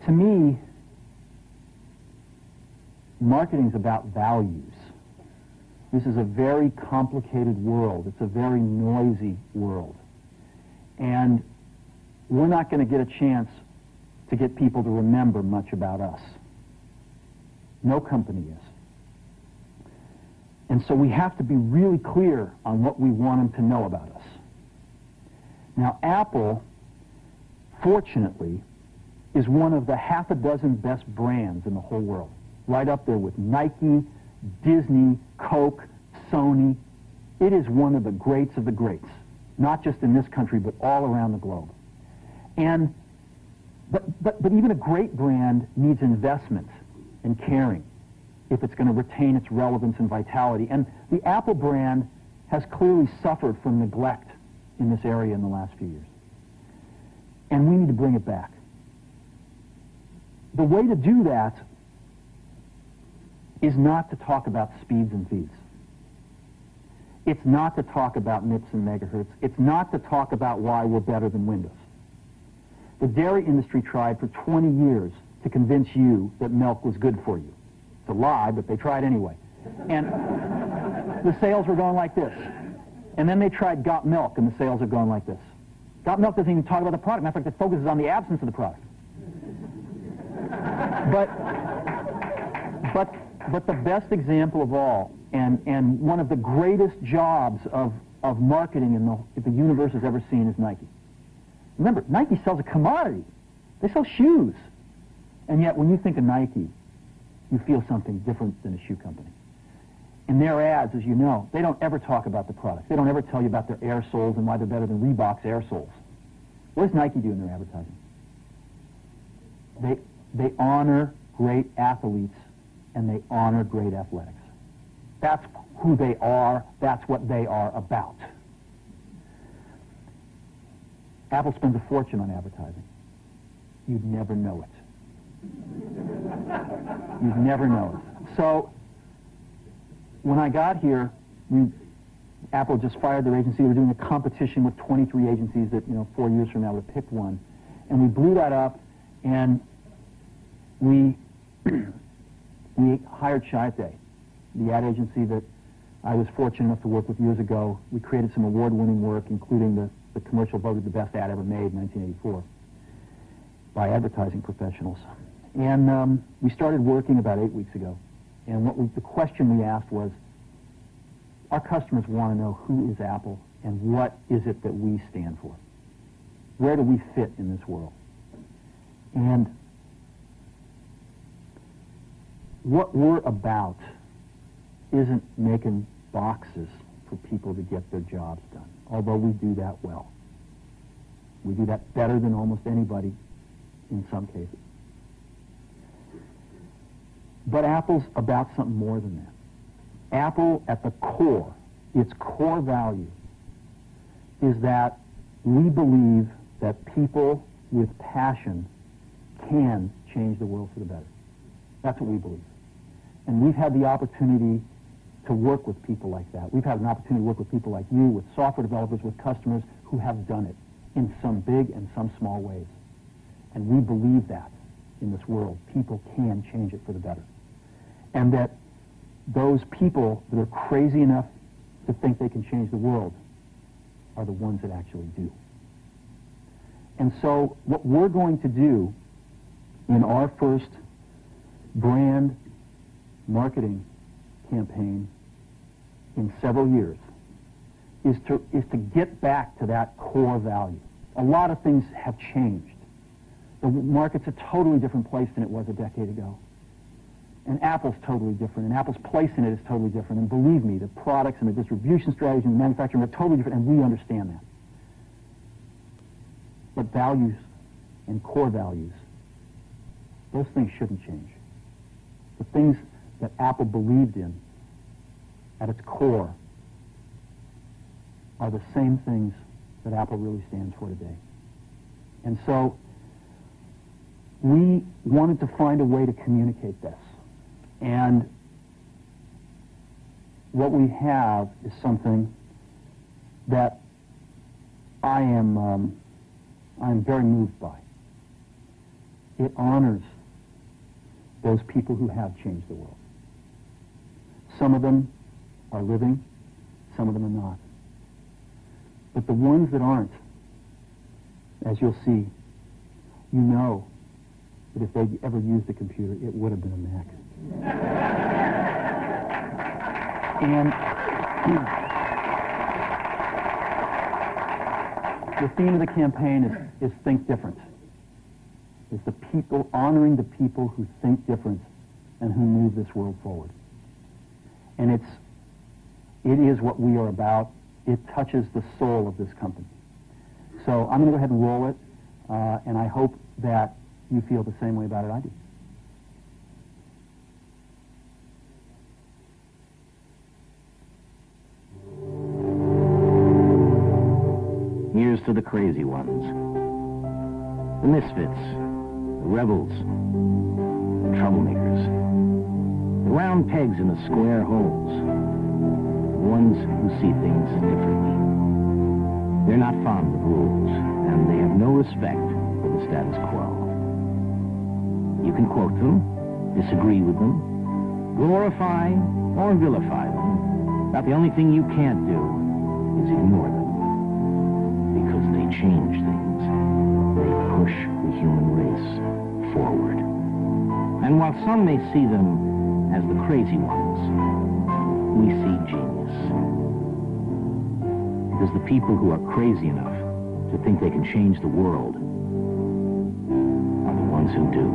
To me, marketing's about values. This is a very complicated world. It's a very noisy world. And we're not going to get a chance to get people to remember much about us. No company is. And so we have to be really clear on what we want them to know about us. Now, Apple, fortunately, is one of the half a dozen best brands in the whole world. Right up there with Nike, Disney, Coke, Sony. It is one of the greats of the greats, not just in this country, but all around the globe. And, but even a great brand needs investment and caring if it's going to retain its relevance and vitality. And the Apple brand has clearly suffered from neglect in this area in the last few years. And we need to bring it back. The way to do that is not to talk about speeds and feeds. It's not to talk about MIPS and megahertz. It's not to talk about why we're better than Windows. The dairy industry tried for 20 years to convince you that milk was good for you. It's a lie, but they tried anyway. And the sales were going like this. And then they tried Got Milk, and the sales are going like this. Got Milk doesn't even talk about the product. Matter of fact, it focuses on the absence of the product. But the best example of all, and one of the greatest jobs of marketing the universe has ever seen is Nike. Remember, Nike sells a commodity. They sell shoes. And yet, when you think of Nike, you feel something different than a shoe company. In their ads, as you know, they don't ever talk about the product. They don't ever tell you about their air soles and why they're better than Reebok's air soles. What does Nike do in their advertising? They honor great athletes and they honor great athletics. That's who they are. That's what they are about. Apple spends a fortune on advertising. You'd never know it. You'd never know it. So, when I got here, Apple just fired their agency. They were doing a competition with 23 agencies that, 4 years from now would have picked one. And we blew that up, and we hired Chiat/Day, the ad agency that I was fortunate enough to work with years ago. We created some award-winning work, including the commercial voted the best ad ever made in 1984 by advertising professionals. And we started working about 8 weeks ago. And the question we asked was, our customers want to know who is Apple and what is it that we stand for? Where do we fit in this world? And what we're about isn't making boxes for people to get their jobs done, although we do that well. We do that better than almost anybody in some cases. But Apple's about something more than that. Apple, at the core, its core value, is that we believe that people with passion can change the world for the better. That's what we believe. And we've had the opportunity to work with people like that. We've had an opportunity to work with people like you, with software developers, with customers who have done it in some big and some small ways. And we believe that in this world, people can change it for the better. And that those people that are crazy enough to think they can change the world are the ones that actually do. And so what we're going to do in our first brand marketing campaign in several years is to get back to that core value. A lot of things have changed. The market's a totally different place than it was a decade ago. And Apple's totally different, and Apple's place in it is totally different. And believe me, the products and the distribution strategy and the manufacturing are totally different, and we understand that. But values and core values, those things shouldn't change. The things that Apple believed in at its core are the same things that Apple really stands for today. And so we wanted to find a way to communicate this. And what we have is something that I'm very moved by. It honors those people who have changed the world. Some of them are living, some of them are not. But the ones that aren't, as you'll see, you know that if they'd ever used a computer, it would have been a Mac. And the theme of the campaign is Think Different. It's the people, honoring the people who think different and who move this world forward. And it is what we are about. It touches the soul of this company. So I'm going to go ahead and roll it, and I hope that you feel the same way about it I do. Here's to the crazy ones, the misfits, the rebels, the troublemakers, the round pegs in the square holes, the ones who see things differently. They're not fond of rules, and they have no respect for the status quo. You can quote them, disagree with them, glorify or vilify them, but the only thing you can't do is ignore them. Because they change things. They push the human race forward. And while some may see them as the crazy ones, we see genius. Because the people who are crazy enough to think they can change the world are the ones who do.